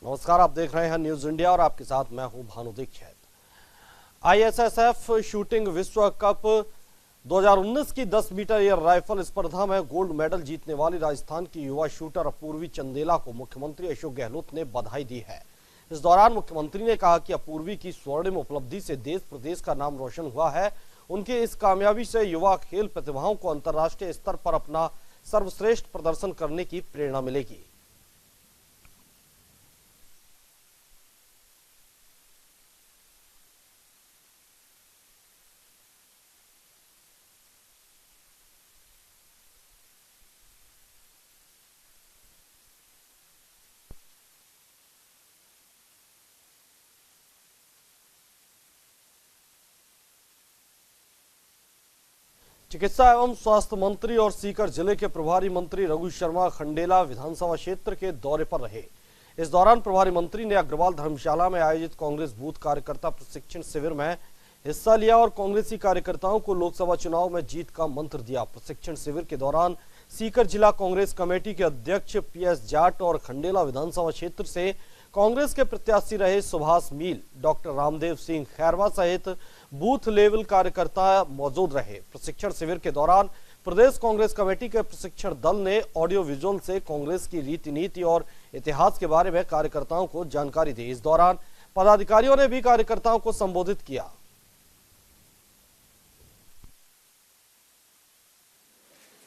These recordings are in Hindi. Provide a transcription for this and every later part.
नमस्कार, आप देख रहे हैं न्यूज इंडिया और आपके साथ मैं हूं भानु दीक्षित। आईएसएसएफ शूटिंग विश्व कप 2019 की 10 मीटर एयर राइफल स्पर्धा में गोल्ड मेडल जीतने वाली राजस्थान की युवा शूटर अपूर्वी चंदेला को मुख्यमंत्री अशोक गहलोत ने बधाई दी है। इस दौरान मुख्यमंत्री ने कहा कि अपूर्वी की स्वर्णिम उपलब्धि से देश प्रदेश का नाम रोशन हुआ है। उनकी इस कामयाबी से युवा खेल प्रतिभाओं को अंतर्राष्ट्रीय स्तर पर अपना सर्वश्रेष्ठ प्रदर्शन करने की प्रेरणा मिलेगी। चिकित्सा एवं स्वास्थ्य मंत्री और सीकर जिले के प्रभारी मंत्री रघु शर्मा खंडेला विधानसभा क्षेत्र के दौरे पर रहे। इस दौरान प्रभारी मंत्री ने अग्रवाल धर्मशाला में आयोजित कांग्रेस बूथ कार्यकर्ता प्रशिक्षण शिविर में हिस्सा लिया और कांग्रेसी कार्यकर्ताओं को लोकसभा चुनाव में जीत का मंत्र दिया। प्रशिक्षण शिविर के दौरान सीकर जिला कांग्रेस कमेटी के अध्यक्ष पीएस जाट और खंडेला विधानसभा क्षेत्र से कांग्रेस के प्रत्याशी रहे सुभाष मील, डॉक्टर रामदेव सिंह खैरवा सहित बूथ लेवल कार्यकर्ता मौजूद रहे। प्रशिक्षण शिविर के दौरान प्रदेश कांग्रेस कमेटी के प्रशिक्षण दल ने ऑडियो विजुअल से कांग्रेस की रीति नीति और इतिहास के बारे में कार्यकर्ताओं को जानकारी दी। इस दौरान पदाधिकारियों ने भी कार्यकर्ताओं को संबोधित किया।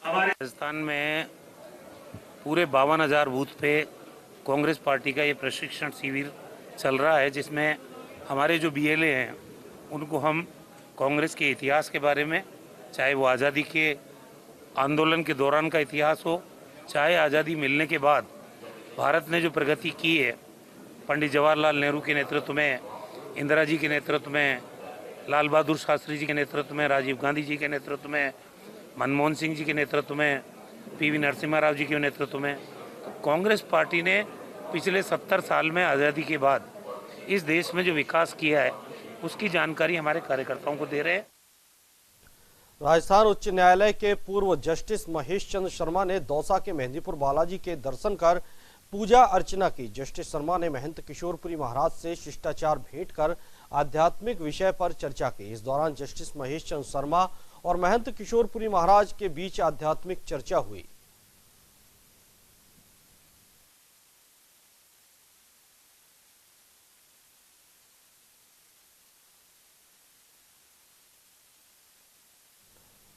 हमारे राजस्थान में पूरे 52,000 बूथ पे कांग्रेस पार्टी का ये प्रशिक्षण शिविर चल रहा है, जिसमें हमारे जो बीएलए हैं उनको हम कांग्रेस के इतिहास के बारे में, चाहे वो आज़ादी के आंदोलन के दौरान का इतिहास हो, चाहे आज़ादी मिलने के बाद भारत ने जो प्रगति की है, पंडित जवाहरलाल नेहरू के नेतृत्व में, इंदिरा जी के नेतृत्व में, लाल बहादुर शास्त्री जी के नेतृत्व में, राजीव गांधी जी के नेतृत्व में, मनमोहन सिंह जी के नेतृत्व में, पीवी नरसिम्हा राव जी के नेतृत्व में, कांग्रेस पार्टी ने पिछले 70 साल में आज़ादी के बाद इस देश में जो विकास किया है उसकी जानकारी हमारे कार्यकर्ताओं को दे रहे हैं। राजस्थान उच्च न्यायालय के पूर्व जस्टिस महेश चंद्र शर्मा ने दौसा के मेहंदीपुर बालाजी के दर्शन कर पूजा अर्चना की। जस्टिस शर्मा ने महंत किशोरपुरी महाराज से शिष्टाचार भेंट कर आध्यात्मिक विषय पर चर्चा की। इस दौरान जस्टिस महेश चंद्र शर्मा और महंत किशोरपुरी महाराज के बीच आध्यात्मिक चर्चा हुई।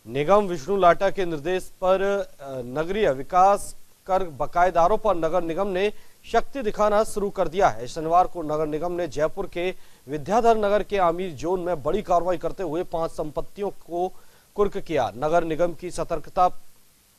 निगम विष्णु लाटा के निर्देश पर नगरीय विकास कर बकायेदारों पर नगर निगम ने शक्ति दिखाना शुरू कर दिया है। शनिवार को नगर निगम ने जयपुर के विद्याधर नगर के आमिर जोन में बड़ी कार्रवाई करते हुए 5 संपत्तियों को कुर्क किया। नगर निगम की सतर्कता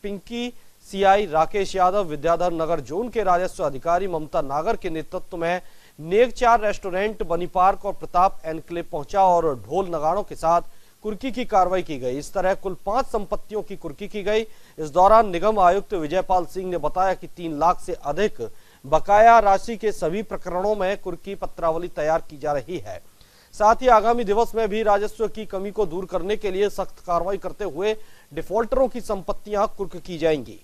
पिंकी सीआई राकेश यादव, विद्याधर नगर जोन के राजस्व अधिकारी ममता नागर के नेतृत्व में नेगचार रेस्टोरेंट, बनी पार्क और प्रताप एनक्लेव पहुंचा और ढोल नगाड़ों के साथ कुर्की की कार्रवाई की गई। इस तरह कुल 5 संपत्तियों की कुर्की की गई। इस दौरान निगम आयुक्त विजयपाल सिंह ने बताया कि 3 लाख से अधिक बकाया राशि के सभी प्रकरणों में कुर्की पत्रावली तैयार की जा रही है। साथ ही आगामी दिवस में भी राजस्व की कमी को दूर करने के लिए सख्त कार्रवाई करते हुए डिफॉल्टरों की संपत्तियां कुर्क की जाएंगी।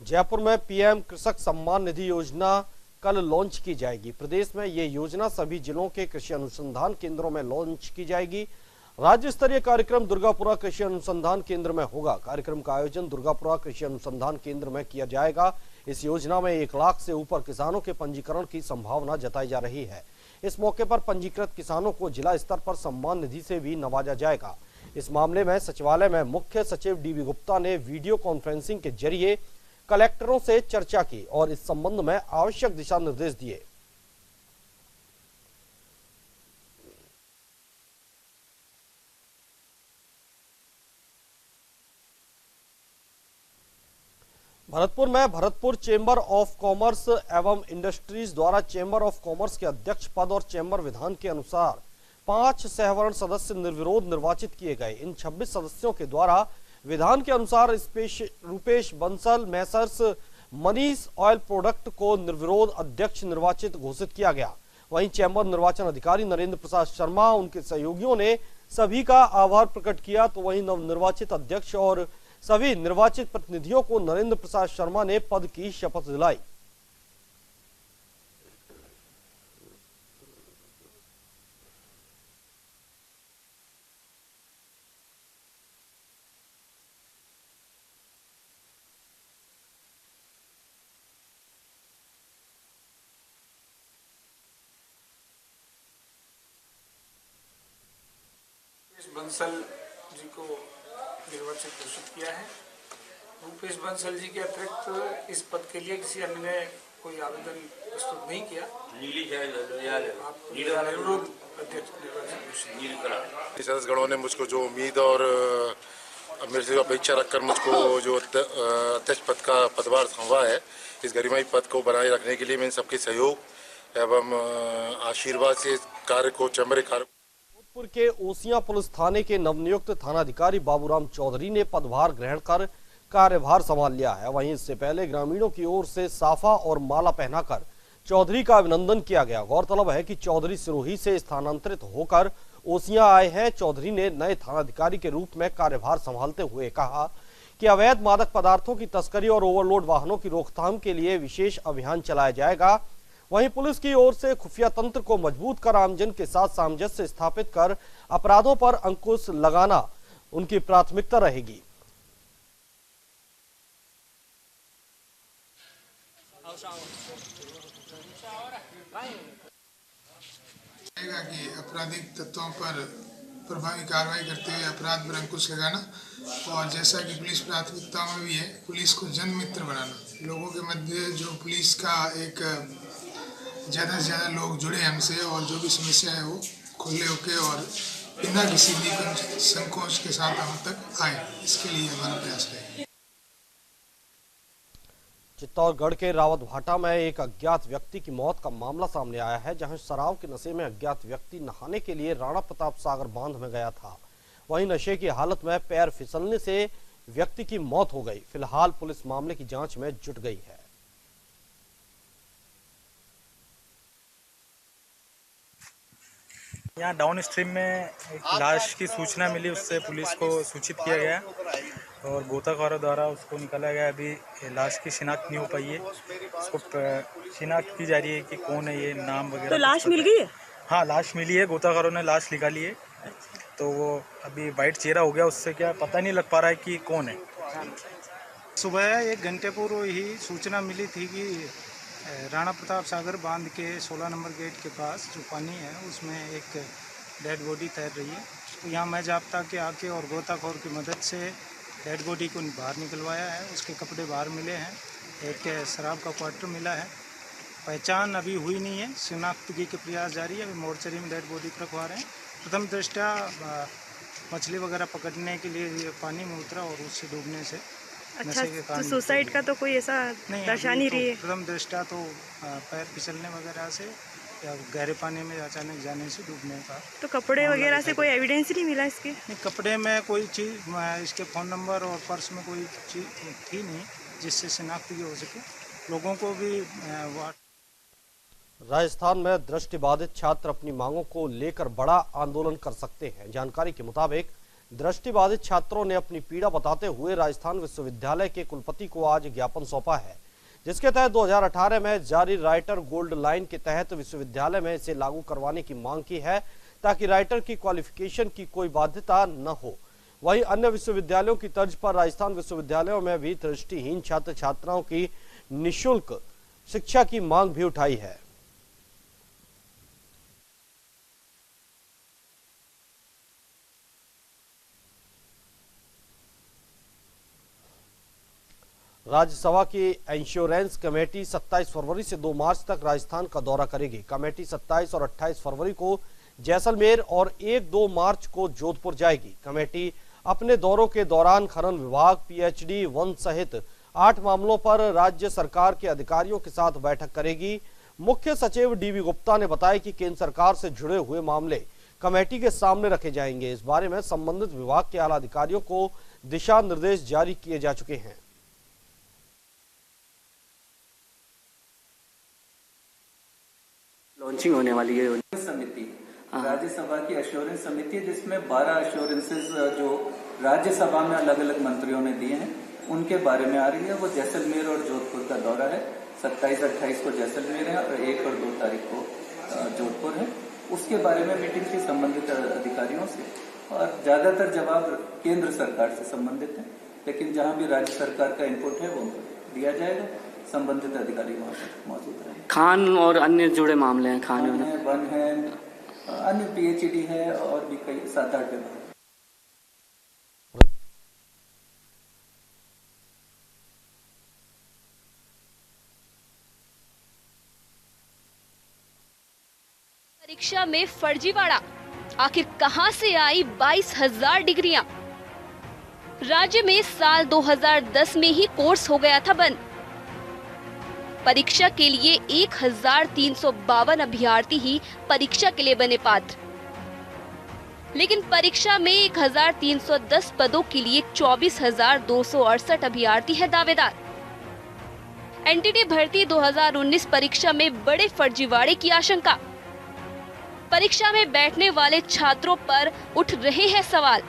जयपुर में पीएम कृषक सम्मान निधि योजना कल लॉन्च की जाएगी। प्रदेश में ये योजना सभी जिलों के कृषि अनुसंधान केंद्रों में लॉन्च की जाएगी। राज्य स्तरीय कार्यक्रम दुर्गापुरा कृषि अनुसंधान केंद्र में होगा। कार्यक्रम का आयोजन दुर्गापुरा कृषि अनुसंधान केंद्र में किया जाएगा। इस योजना में 1 लाख से ऊपर किसानों के पंजीकरण की संभावना जताई जा रही है। इस मौके पर पंजीकृत किसानों को जिला स्तर पर सम्मान निधि से भी नवाजा जाएगा। इस मामले में सचिवालय में मुख्य सचिव डीबी गुप्ता ने वीडियो कॉन्फ्रेंसिंग के जरिए कलेक्टरों से चर्चा की और इस संबंध में आवश्यक दिशा निर्देश दिए। भरतपुर में भरतपुर चेंबर ऑफ कॉमर्स एवं इंडस्ट्रीज द्वारा चेंबर ऑफ कॉमर्स के अध्यक्ष पद और चेंबर विधान के अनुसार 5 सहवर्ण सदस्य निर्विरोध निर्वाचित किए गए। इन 26 सदस्यों के द्वारा विधान के अनुसार Rupesh Bansal Messrs Manish oil product को निर्विरोध अध्यक्ष निर्वाचित घोषित किया गया। वहीं चैम्बर निर्वाचन अधिकारी नरेंद्र प्रसाद शर्मा उनके सहयोगियों ने सभी का आभार प्रकट किया। तो वहीं नवनिर्वाचित अध्यक्ष और सभी निर्वाचित प्रतिनिधियों को नरेंद्र प्रसाद शर्मा ने पद की शपथ दिलाई। बंसल जी को निर्वाचित घोषित किया है। रूपेश बंसल जी के अतिरिक्त इस पद के लिए किसी अन्य ने कोई आवेदन प्रस्तुत नहीं किया। निर्विरोध अध्यक्ष निर्वाचित सदस्यगणों ने मुझको जो उम्मीद और मेरे से अपेक्षा रखकर मुझको जो अध्यक्ष पद का पदभार सौंपा है, इस गरिमाई पद को बनाए रखने के लिए मैं सबके सहयोग एवं आशीर्वाद से कार्य को चैम्बर कार्य जोधपुर के ओसियां पुलिस थाने के नवनियुक्त थानाधिकारी बाबूराम चौधरी ने पदभार ग्रहण कर कार्यभार संभाल लिया है। वहीं इससे पहले ग्रामीणों की ओर से साफा और माला पहनाकर चौधरी का अभिनंदन किया गया। गौरतलब है कि चौधरी सिरोही से स्थानांतरित होकर ओसियां आए हैं। चौधरी ने नए थानाधिकारी के रूप में कार्यभार संभालते हुए कहा कि अवैध मादक पदार्थों की तस्करी और ओवरलोड वाहनों की रोकथाम के लिए विशेष अभियान चलाया जाएगा। वहीं पुलिस की ओर से खुफिया तंत्र को मजबूत कर आमजन के साथ सामंजस्य स्थापित कर अपराधों पर अंकुश लगाना उनकी प्राथमिकता रहेगी। कि आपराधिक तत्वों पर प्रभावी कार्रवाई करते हुए अपराध पर अंकुश लगाना, और जैसा कि पुलिस प्राथमिकता में भी है, पुलिस को जन मित्र बनाना। लोगों के मध्य जो पुलिस का एक ज़्यादा से ज़्यादा लोग जुड़े हमसे और जो भी समस्या है वो खुले होके और बिना किसी भी संकोच के साथ हम तक आए, इसके लिए हमारा प्रयास रहेगा। चित्तौड़गढ़ के रावत भाटा में एक अज्ञात व्यक्ति की मौत का मामला सामने आया है, जहां शराब के नशे में अज्ञात व्यक्ति नहाने के लिए राणा प्रताप सागर बांध में गया था। वहीं नशे की हालत में पैर फिसलने से व्यक्ति की मौत हो गई। फिलहाल पुलिस मामले की जांच में जुट गई है। यहाँ डाउन स्ट्रीम में एक लाश की सूचना मिली, उससे पुलिस को सूचित किया गया और गोताखोरों द्वारा उसको निकाला गया। अभी लाश की शिनाख्त नहीं हो पाई है, उसको शिनाख्त की जा रही है कि कौन है, ये नाम वगैरह। तो लाश मिल गई है? हाँ, लाश मिली है, गोताखोरों ने लाश निकाली है। तो वो अभी वाइट चेहरा हो गया, उससे क्या पता नहीं लग पा रहा है कि कौन है। सुबह 1 घंटे पूर्व ही सूचना मिली थी कि राणा प्रताप सागर बांध के 16 नंबर गेट के पास जो पानी है उसमें एक डेड बॉडी तैर रही है। तो यहाँ मैं जाब्ता के आके और गोताखोर की मदद से डेड बॉडी को बाहर निकलवाया है। उसके कपड़े बाहर मिले हैं, एक शराब का क्वार्टर मिला है। पहचान अभी हुई नहीं है, शिनाख्तगी के प्रयास जारी है। अभी मोर्चरी में डेड बॉडी रखवा रहे हैं। प्रथम दृष्टया मछली वगैरह पकड़ने के लिए पानी में उतरा और उससे डूबने से अच्छा, तो सुसाइड का तो कोई ऐसा दर्शा नहीं रही है? प्रथम दृष्टया तो पैर फिसलने वगैरह से या गहरे पानी में अचानक जाने से डूबने का। तो कपड़े वगैरह से कोई एविडेंस नहीं मिला इसके? नहीं, कपड़े में कोई चीज़, इसके फ़ोन नंबर और पर्स में कोई चीज़ थी नहीं जिससे शिनाख्ती हो सके। लोगों को भी राजस्थान में दृष्टिबाधित छात्र अपनी मांगों को लेकर बड़ा आंदोलन कर सकते हैं। जानकारी के मुताबिक दृष्टिबाधित छात्रों ने अपनी पीड़ा बताते हुए राजस्थान विश्वविद्यालय के कुलपति को आज ज्ञापन सौंपा है, जिसके तहत 2018 में जारी राइटर गोल्ड लाइन के तहत विश्वविद्यालय में इसे लागू करवाने की मांग की है, ताकि राइटर की क्वालिफिकेशन की कोई बाध्यता न हो। वहीं अन्य विश्वविद्यालयों की तर्ज पर राजस्थान विश्वविद्यालयों में भी दृष्टिहीन छात्र छात्राओं की निःशुल्क शिक्षा की मांग भी उठाई है। राज्यसभा की इंश्योरेंस कमेटी 27 फरवरी से 2 मार्च तक राजस्थान का दौरा करेगी। कमेटी 27 और 28 फरवरी को जैसलमेर और 1-2 मार्च को जोधपुर जाएगी। कमेटी अपने दौरों के दौरान खनन विभाग, पीएचडी, वन सहित 8 मामलों पर राज्य सरकार के अधिकारियों के साथ बैठक करेगी। मुख्य सचिव डीवी गुप्ता ने बताया कि केंद्र सरकार से जुड़े हुए मामले कमेटी के सामने रखे जाएंगे। इस बारे में संबंधित विभाग के आला अधिकारियों को दिशा निर्देश जारी किए जा चुके हैं। लॉन्चिंग होने वाली है समिति, राज्यसभा की एश्योरेंस समिति, जिसमें 12 एश्योरेंसेस जो राज्यसभा में अलग अलग मंत्रियों ने दिए हैं उनके बारे में आ रही है। वो जैसलमेर और जोधपुर का दौरा है। 27-28 को जैसलमेर है और 1 और 2 तारीख को जोधपुर है। उसके बारे में मीटिंग की संबंधित अधिकारियों से, और ज्यादातर जवाब केंद्र सरकार से संबंधित है, लेकिन जहां भी राज्य सरकार का इनपुट है वो दिया जाएगा। संबंधित अधिकारी वहाँ पर मौजूद रहे। खान और अन्य जुड़े मामले हैं, खान है, वन है, अन्य पीएचडी है और भी कई 7-8 विभाग। परीक्षा में फर्जीवाड़ा, आखिर कहां से आई 22,000 डिग्रियां? राज्य में साल 2010 में ही कोर्स हो गया था बंद। परीक्षा के लिए 1,352 अभ्यर्थी ही परीक्षा के लिए बने पात्र, लेकिन परीक्षा में 1,310 पदों के लिए 24,268 अभ्यर्थी है दावेदार। एनटीटी भर्ती 2019 परीक्षा में बड़े फर्जीवाड़े की आशंका। परीक्षा में बैठने वाले छात्रों पर उठ रहे हैं सवाल।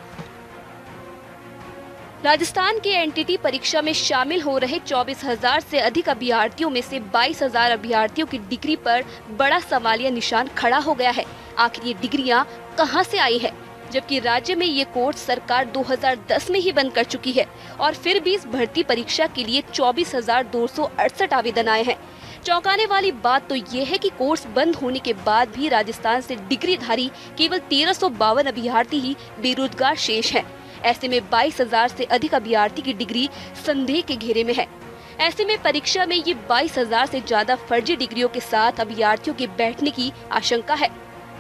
राजस्थान के एनटीटी परीक्षा में शामिल हो रहे 24,000 से अधिक अभ्यर्थियों में से 22,000 अभ्यर्थियों की डिग्री पर बड़ा सवालिया निशान खड़ा हो गया है। आखिर ये डिग्रियां कहां से आई है, जबकि राज्य में ये कोर्स सरकार 2010 में ही बंद कर चुकी है और फिर भी इस भर्ती परीक्षा के लिए 24,268 आवेदन आए हैं। चौंकाने वाली बात तो ये है कि कोर्स बंद होने के बाद भी राजस्थान से डिग्रीधारी केवल 1,352 अभ्यर्थी ही बेरोजगार शेष हैं। ऐसे में 22,000 से अधिक अभ्यर्थी की डिग्री संदेह के घेरे में है। ऐसे में परीक्षा में ये 22,000 से ज्यादा फर्जी डिग्रियों के साथ अभ्यर्थियों के बैठने की आशंका है।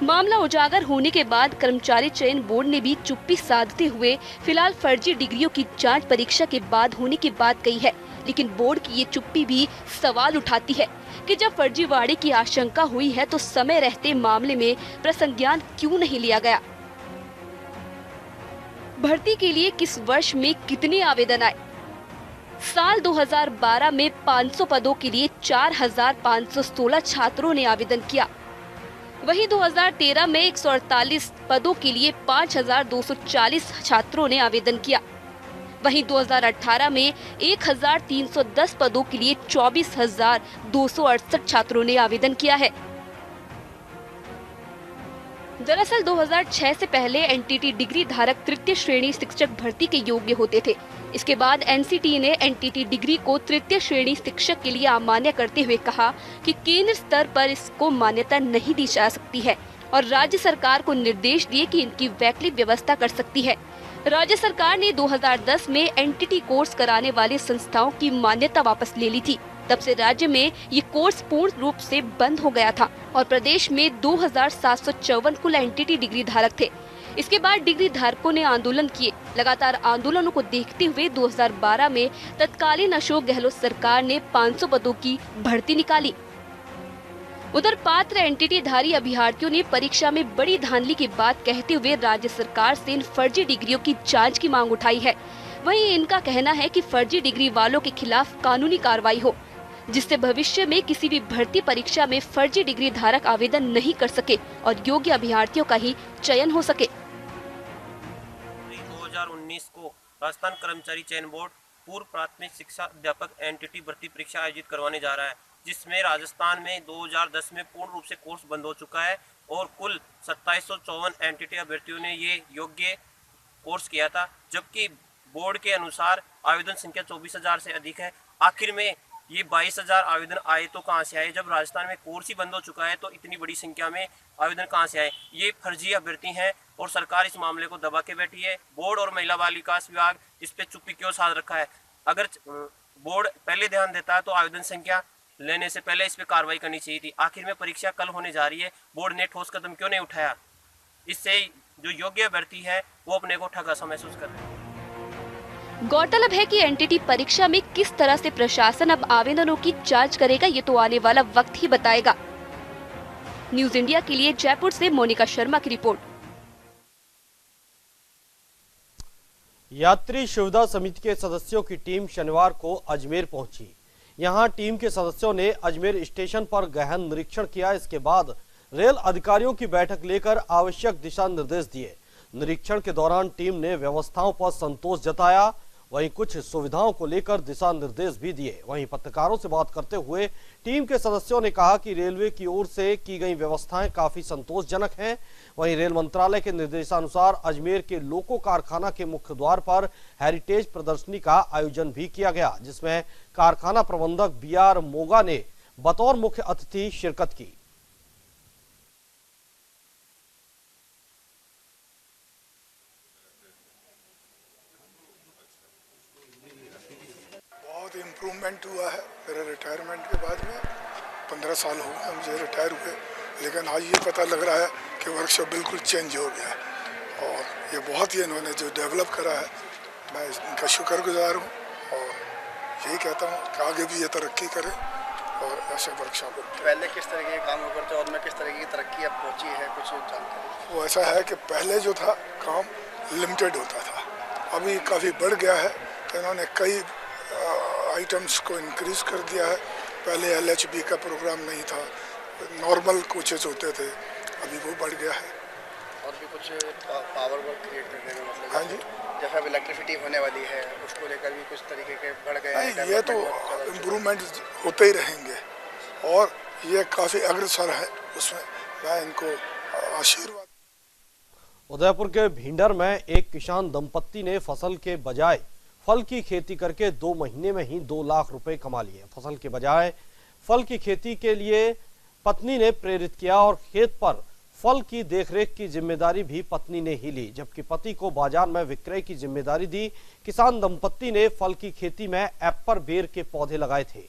मामला उजागर होने के बाद कर्मचारी चयन बोर्ड ने भी चुप्पी साधते हुए फिलहाल फर्जी डिग्रियों की जांच परीक्षा के बाद होने की बात कही है, लेकिन बोर्ड की ये चुप्पी भी सवाल उठाती है कि जब फर्जीवाड़े की आशंका हुई है तो समय रहते मामले में प्रसंज्ञान क्यों नहीं लिया गया। भर्ती के लिए किस वर्ष में कितने आवेदन आए? साल 2012 में 500 पदों के लिए 4,516 छात्रों ने आवेदन किया। वहीं 2013 में 148 पदों के लिए 5,240 छात्रों ने आवेदन किया। वहीं 2018 में 1,310 पदों के लिए 24,268 छात्रों ने आवेदन किया है। दरअसल 2006 से पहले एनटीटी डिग्री धारक तृतीय श्रेणी शिक्षक भर्ती के योग्य होते थे। इसके बाद एनसीटी ने एनटीटी डिग्री को तृतीय श्रेणी शिक्षक के लिए अमान्य करते हुए कहा कि केंद्र स्तर पर इसको मान्यता नहीं दी जा सकती है और राज्य सरकार को निर्देश दिए कि इनकी वैकल्पिक व्यवस्था कर सकती है। राज्य सरकार ने 2010 में एनटीटी कोर्स कराने वाली संस्थाओं की मान्यता वापस ले ली थी। तब से राज्य में ये कोर्स पूर्ण रूप से बंद हो गया था और प्रदेश में 2,754 कुल एनटीटी डिग्री धारक थे। इसके बाद डिग्री धारकों ने आंदोलन किए। लगातार आंदोलनों को देखते हुए 2012 में तत्कालीन अशोक गहलोत सरकार ने 500 पदों की भर्ती निकाली। उधर पात्र एनटीटी धारी अभ्यर्थियों ने परीक्षा में बड़ी धांधली की बात कहते हुए राज्य सरकार से इन फर्जी डिग्रियों की जांच की मांग उठाई है। वहीं इनका कहना है कि फर्जी डिग्री वालों के खिलाफ कानूनी कार्रवाई हो, जिससे भविष्य में किसी भी भर्ती परीक्षा में फर्जी डिग्री धारक आवेदन नहीं कर सके और योग्य अभ्यर्थियों का ही चयन हो सके। 2019 को राजस्थान कर्मचारी चयन बोर्ड पूर्व प्राथमिक शिक्षा अध्यापक एनटीटी भर्ती परीक्षा आयोजित करवाने जा रहा है, जिसमें राजस्थान में 2010 में पूर्ण रूप से कोर्स बंद हो चुका है और कुल 2754 एनटीटी अभ्यर्थियों ने ये योग्य कोर्स किया था, जबकि बोर्ड के अनुसार आवेदन संख्या 24,000 से अधिक है। आखिर में ये 22,000 आवेदन आए तो कहां से आए? जब राजस्थान में कोर्स ही बंद हो चुका है तो इतनी बड़ी संख्या में आवेदन कहां से आए? ये फर्जी अभ्यर्थी हैं और सरकार इस मामले को दबा के बैठी है। बोर्ड और महिला बाल विकास विभाग इस पे चुप्पी क्यों साध रखा है? अगर बोर्ड पहले ध्यान देता तो आवेदन संख्या लेने से पहले इस पे कार्रवाई करनी चाहिए थी। आखिर में परीक्षा कल होने जा रही है, बोर्ड ने ठोस कदम क्यों नहीं उठाया? इससे जो योग्य अभ्यर्थी है वो अपने को ठगा सा महसूस कर रहे हैं। गौरतलब है कि एनटीटी परीक्षा में किस तरह से प्रशासन अब आवेदनों की जांच करेगा, ये तो आने वाला वक्त ही बताएगा। न्यूज इंडिया के लिए जयपुर से मोनिका शर्मा की रिपोर्ट। यात्री सुविधा समिति के सदस्यों की टीम शनिवार को अजमेर पहुंची। यहां टीम के सदस्यों ने अजमेर स्टेशन पर गहन निरीक्षण किया। इसके बाद रेल अधिकारियों की बैठक लेकर आवश्यक दिशा निर्देश दिए। निरीक्षण के दौरान टीम ने व्यवस्थाओं पर संतोष जताया, वहीं कुछ सुविधाओं को लेकर दिशा निर्देश भी दिए। वहीं पत्रकारों से बात करते हुए टीम के सदस्यों ने कहा कि रेलवे की ओर से की गई व्यवस्थाएं काफी संतोषजनक हैं। वहीं रेल मंत्रालय के निर्देशानुसार अजमेर के लोको कारखाना के मुख्य द्वार पर हेरिटेज प्रदर्शनी का आयोजन भी किया गया, जिसमें कारखाना प्रबंधक BR मोगा ने बतौर मुख्य अतिथि शिरकत की। बहुत इम्प्रूवमेंट हुआ है। मेरे रिटायरमेंट के बाद में 15 साल हो गए मुझे रिटायर हुए, लेकिन आज ये पता लग रहा है कि वर्कशॉप बिल्कुल चेंज हो गया है और ये बहुत ही इन्होंने जो डेवलप करा है, मैं इनका शुक्रगुजार हूँ और यही कहता हूँ कि आगे भी ये तरक्की करें और ऐसे वर्कशॉप। पहले किस तरह के काम करते और में किस तरह की तरक्की अब पहुँची है, कुछ जानकारी? वो ऐसा है कि पहले जो था काम लिमिटेड होता था, अभी काफ़ी बढ़ गया है। तो इन्होंने कई आइटम्स को इंक्रीज कर दिया है। पहले LHB का प्रोग्राम नहीं था, नॉर्मल कोचेस होते थे, अभी वो बढ़ गया है। और भी कुछ पावर वर्क क्रिएट करने में मतलब? हाँ जी, जैसा इलेक्ट्रिसिटी होने वाली है उसको लेकर भी कुछ तरीके के बढ़ गए हैं। ये तो इम्प्रूवमेंट होते ही रहेंगे और ये काफ़ी अग्रसर है, उसमें मैं इनको आशीर्वाद। उदयपुर के भिंडर में एक किसान दंपत्ति ने फसल के बजाय फल की खेती करके 2 महीने में ही 2 लाख रुपए कमा लिए। फसल के बजाय फल की खेती के लिए पत्नी ने प्रेरित किया और खेत पर फल की देखरेख की जिम्मेदारी भी पत्नी ने ही ली, जबकि पति को बाजार में विक्रय की जिम्मेदारी दी। किसान दंपत्ति ने फल की खेती में एप्पल बेर के पौधे लगाए थे।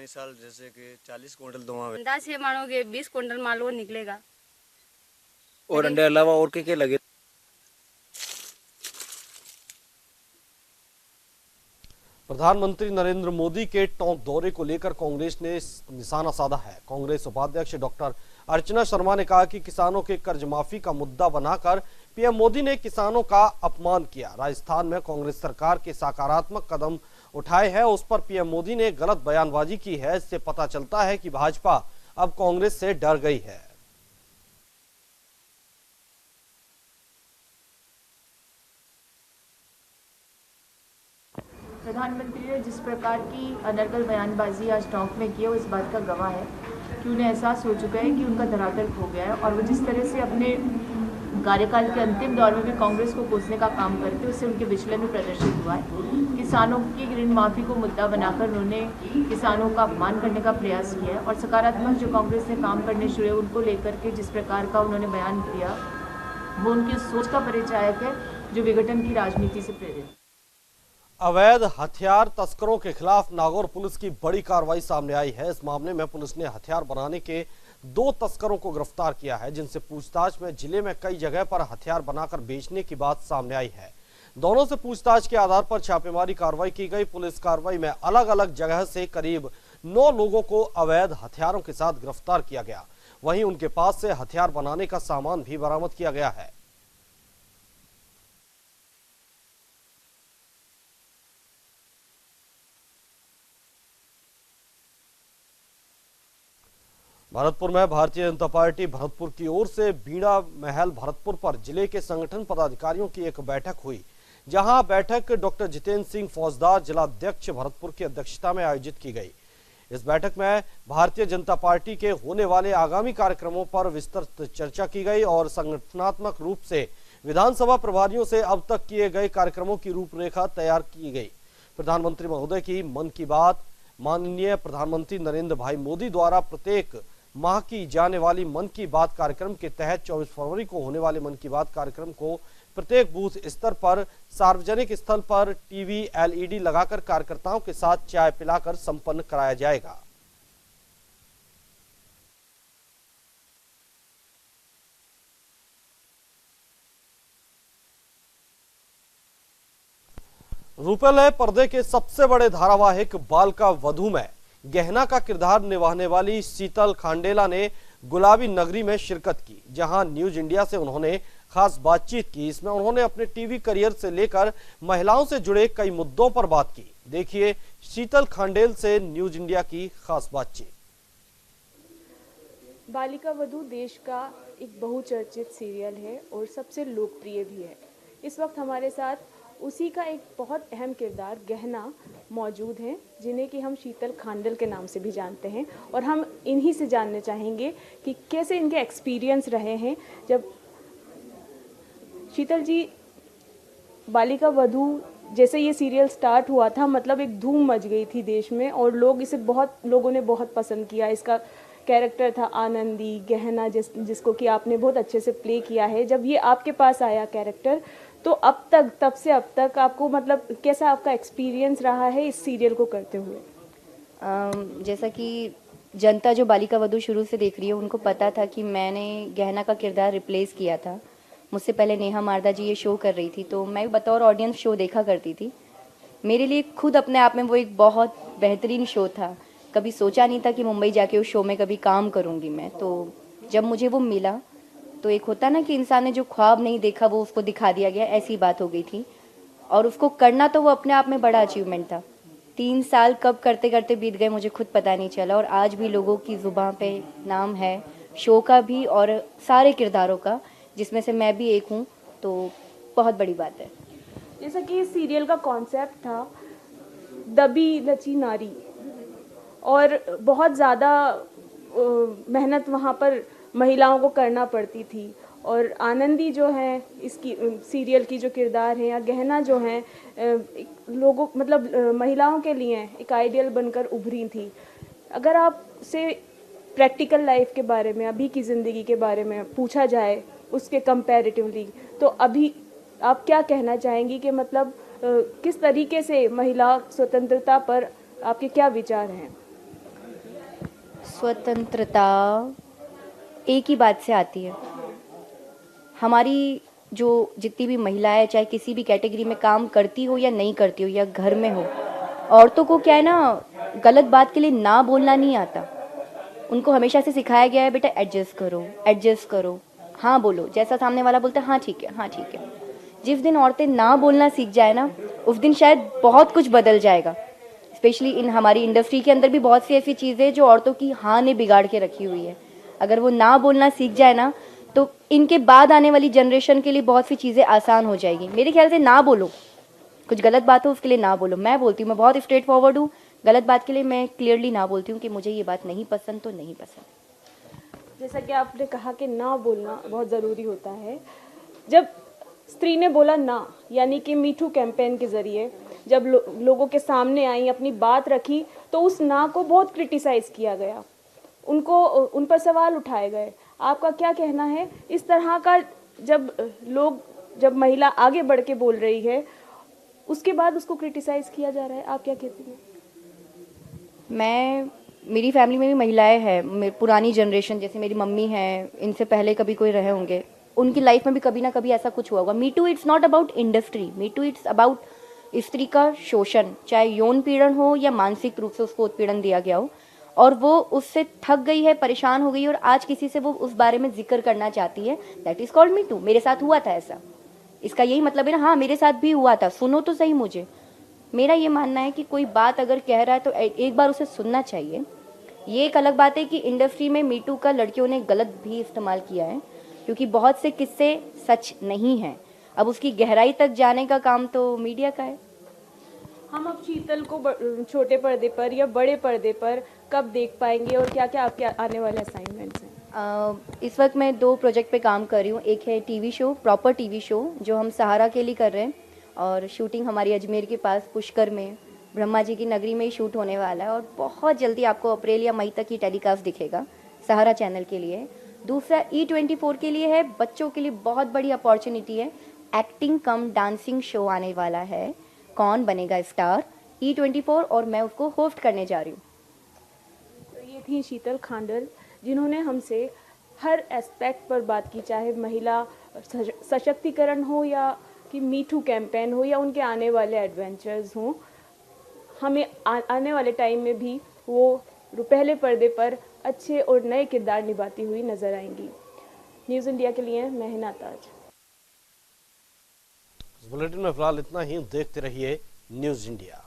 साल जैसे कि 40 क्विंटल दोवा अंदाज ये मानोगे 20 क्विंटल माल वो निकलेगा। और अंडे अलावा और क्या लगे? प्रधानमंत्री नरेंद्र मोदी के टोंक दौरे को लेकर कांग्रेस ने निशाना साधा है। कांग्रेस उपाध्यक्ष डॉक्टर अर्चना शर्मा ने कहा कि किसानों के कर्ज माफी का मुद्दा बनाकर पीएम मोदी ने किसानों का अपमान किया। राजस्थान में कांग्रेस सरकार के सकारात्मक कदम उठाए हैं, उस पर पीएम मोदी ने गलत बयानबाजी की है। इससे पता चलता है कि भाजपा अब कांग्रेस से डर गई है। प्रधानमंत्री ने जिस प्रकार की अनर्गल बयानबाजी आज टोंक में की है, वो इस बात का गवाह है कि उन्हें एहसास हो चुका है कि उनका धरातल खो गया है और वो जिस तरह से अपने कार्यकाल के अंतिम दौर में भी कांग्रेस को कोसने का काम करते, उससे उनके विचलन में प्रदर्शित हुआ है। किसानों की ऋण माफी को मुद्दा बनाकर उन्होंने किसानों का अपमान करने का प्रयास किया है और सकारात्मक जो कांग्रेस ने काम करने शुरू हुए उनको लेकर के जिस प्रकार का उन्होंने बयान दिया, वो उनकी सोच का परिचायक है जो विघटन की राजनीति से प्रेरित। अवैध हथियार तस्करों के खिलाफ नागौर पुलिस की बड़ी कार्रवाई सामने आई है। इस मामले में पुलिस ने हथियार बनाने के 2 तस्करों को गिरफ्तार किया है, जिनसे पूछताछ में जिले में कई जगह पर हथियार बनाकर बेचने की बात सामने आई है। दोनों से पूछताछ के आधार पर छापेमारी कार्रवाई की गई। पुलिस कार्रवाई में अलग अलग जगह से करीब 9 लोगों को अवैध हथियारों के साथ गिरफ्तार किया गया। वहीं उनके पास से हथियार बनाने का सामान भी बरामद किया गया है। भरतपुर में भारतीय जनता पार्टी भरतपुर की ओर से बीड़ा महल भरतपुर पर जिले के संगठन पदाधिकारियों की एक बैठक हुई, जहां बैठक डॉक्टर जितेंद्र सिंह फौजदार जिलाध्यक्ष भरतपुर की अध्यक्षता में आयोजित की गई। इस बैठक में भारतीय जनता पार्टी के होने वाले आगामी कार्यक्रमों पर विस्तृत चर्चा की गई और संगठनात्मक रूप से विधानसभा प्रभारियों से अब तक किए गए कार्यक्रमों की रूपरेखा तैयार की गई। प्रधानमंत्री महोदय की मन की बात, माननीय प्रधानमंत्री नरेंद्र भाई मोदी द्वारा प्रत्येक माह की जाने वाली मन की बात कार्यक्रम के तहत 24 फरवरी को होने वाले मन की बात कार्यक्रम को प्रत्येक बूथ स्तर पर सार्वजनिक स्थल पर टीवी LED लगाकर कार्यकर्ताओं के साथ चाय पिलाकर संपन्न कराया जाएगा। रूपेलय पर्दे के सबसे बड़े धारावाहिक बाल का वधू में गहना का किरदार निभाने वाली शीतल खांडेला ने गुलाबी नगरी में शिरकत की, जहां न्यूज इंडिया से उन्होंने खास बातचीत की। इसमें उन्होंने अपने टीवी करियर से लेकर महिलाओं से जुड़े कई मुद्दों पर बात की। देखिए शीतल खांडेल से न्यूज इंडिया की खास बातचीत। बालिका वधू देश का एक बहुचर्चित सीरियल है और सबसे लोकप्रिय भी है। इस वक्त हमारे साथ उसी का एक बहुत अहम किरदार गहना मौजूद है, जिन्हें कि हम शीतल खांडेल के नाम से भी जानते हैं, और हम इन्हीं से जानने चाहेंगे कि कैसे इनके एक्सपीरियंस रहे हैं। जब शीतल जी, बालिका वधू जैसे ये सीरियल स्टार्ट हुआ था, मतलब एक धूम मच गई थी देश में और लोगों ने बहुत पसंद किया। इसका कैरेक्टर था आनंदी, गहना, जिसको कि आपने बहुत अच्छे से प्ले किया है। जब ये आपके पास आया कैरेक्टर, तो तब से अब तक आपको मतलब कैसा आपका एक्सपीरियंस रहा है इस सीरियल को करते हुए? जैसा कि जनता जो बालिका वधू शुरू से देख रही है, उनको पता था कि मैंने गहना का किरदार रिप्लेस किया था। मुझसे पहले नेहा मारदा जी ये शो कर रही थी, तो मैं बतौर ऑडियंस शो देखा करती थी। मेरे लिए खुद अपने आप में वो एक बहुत बेहतरीन शो था। कभी सोचा नहीं था कि मुंबई जाके उस शो में कभी काम करूँगी मैं। तो जब मुझे वो मिला, तो एक होता ना कि इंसान ने जो ख्वाब नहीं देखा वो उसको दिखा दिया गया, ऐसी बात हो गई थी। और उसको करना तो वो अपने आप में बड़ा अचीवमेंट था। 3 साल कब करते करते बीत गए मुझे खुद पता नहीं चला, और आज भी लोगों की ज़ुबान पे नाम है शो का भी और सारे किरदारों का, जिसमें से मैं भी एक हूँ, तो बहुत बड़ी बात है। जैसा कि इस सीरियल का कॉन्सेप्ट था दबी लची नारी, और बहुत ज़्यादा मेहनत वहाँ पर महिलाओं को करना पड़ती थी। और आनंदी जो है इसकी सीरियल की जो किरदार है, या गहना जो है, लोगों मतलब महिलाओं के लिए एक आइडियल बनकर उभरी थी। अगर आपसे प्रैक्टिकल लाइफ के बारे में, अभी की ज़िंदगी के बारे में पूछा जाए उसके कंपैरेटिवली, तो अभी आप क्या कहना चाहेंगी कि मतलब किस तरीके से महिला स्वतंत्रता पर आपके क्या विचार हैं? स्वतंत्रता एक ही बात से आती है। हमारी जो जितनी भी महिलाएं, चाहे किसी भी कैटेगरी में काम करती हो या नहीं करती हो, या घर में हो, औरतों को क्या है ना, गलत बात के लिए ना बोलना नहीं आता। उनको हमेशा से सिखाया गया है, बेटा एडजस्ट करो, हाँ बोलो, जैसा सामने वाला बोलता है हाँ ठीक है, हाँ ठीक है। जिस दिन औरतें ना बोलना सीख जाए ना, उस दिन शायद बहुत कुछ बदल जाएगा। स्पेशली इन हमारी इंडस्ट्री के अंदर भी बहुत सी ऐसी चीज़ें जो औरतों की हाँ ने बिगाड़ के रखी हुई है। अगर वो ना बोलना सीख जाए ना, तो इनके बाद आने वाली जनरेशन के लिए बहुत सी चीज़ें आसान हो जाएगी। मेरे ख्याल से ना बोलो, कुछ गलत बात हो उसके लिए ना बोलो। मैं बोलती हूँ, मैं बहुत स्ट्रेट फॉरवर्ड हूँ। गलत बात के लिए मैं क्लियरली ना बोलती हूँ कि मुझे ये बात नहीं पसंद तो नहीं पसंद। जैसा कि आपने कहा कि ना बोलना बहुत ज़रूरी होता है। जब स्त्री ने बोला ना, यानी कि मी टू कैंपेन के ज़रिए जब लोगों के सामने आई, अपनी बात रखी, तो उस ना को बहुत क्रिटिसाइज़ किया गया, उन पर सवाल उठाए गए। आपका क्या कहना है इस तरह का, जब महिला आगे बढ़ के बोल रही है, उसके बाद उसको क्रिटिसाइज़ किया जा रहा है, आप क्या कहती हैं? मेरी फैमिली में भी महिलाएं हैं, पुरानी जनरेशन, जैसे मेरी मम्मी है, इनसे पहले कभी कोई रहे होंगे, उनकी लाइफ में भी कभी ना कभी ऐसा कुछ हुआ होगा। Me too it's not about industry, me too it's about स्त्री का शोषण, चाहे यौन पीड़न हो या मानसिक रूप से उसको उत्पीड़न दिया गया हो, और वो उससे थक गई है, परेशान हो गई, और आज किसी से वो उस बारे में जिक्र करना चाहती है। That is called me too. मेरे साथ हुआ था ऐसा, इसका यही मतलब है ना, हाँ मेरे साथ भी हुआ था, सुनो तो सही मुझे। मेरा ये मानना है कि कोई बात अगर कह रहा है तो एक बार उसे सुनना चाहिए। ये एक अलग बात है कि इंडस्ट्री में मी टू का लड़कियों ने गलत भी इस्तेमाल किया है, क्योंकि बहुत से किस्से सच नहीं हैं। अब उसकी गहराई तक जाने का काम तो मीडिया का है। हम अब शीतल को छोटे पर्दे पर या बड़े पर्दे पर कब देख पाएंगे, और क्या क्या आपके आने वाले असाइनमेंट्स हैं? इस वक्त मैं 2 प्रोजेक्ट पे काम कर रही हूँ। एक है TV show, proper TV show, जो हम सहारा के लिए कर रहे हैं, और शूटिंग हमारी अजमेर के पास पुष्कर में, ब्रह्मा जी की नगरी में ही शूट होने वाला है, और बहुत जल्दी आपको अप्रैल या मई तक ही टेलीकास्ट दिखेगा सहारा चैनल के लिए। दूसरा E24 के लिए है, बच्चों के लिए बहुत बड़ी अपॉर्चुनिटी है, एक्टिंग कम डांसिंग शो आने वाला है, कौन बनेगा स्टार, E24, और मैं उसको होस्ट करने जा रही हूँ। तो ये थी शीतल खांडेल, जिन्होंने हमसे हर एस्पेक्ट पर बात की, चाहे महिला सशक्तिकरण हो या कि मी टू कैंपेन हो या उनके आने वाले एडवेंचर्स हों, हमें आने वाले टाइम में भी वो पहले पर्दे पर अच्छे और नए किरदार निभाती हुई नजर आएंगी। न्यूज़ इंडिया के लिए मैं हिना ताज। इस बुलेटिन में फिलहाल इतना ही। देखते रहिए न्यूज़ इंडिया।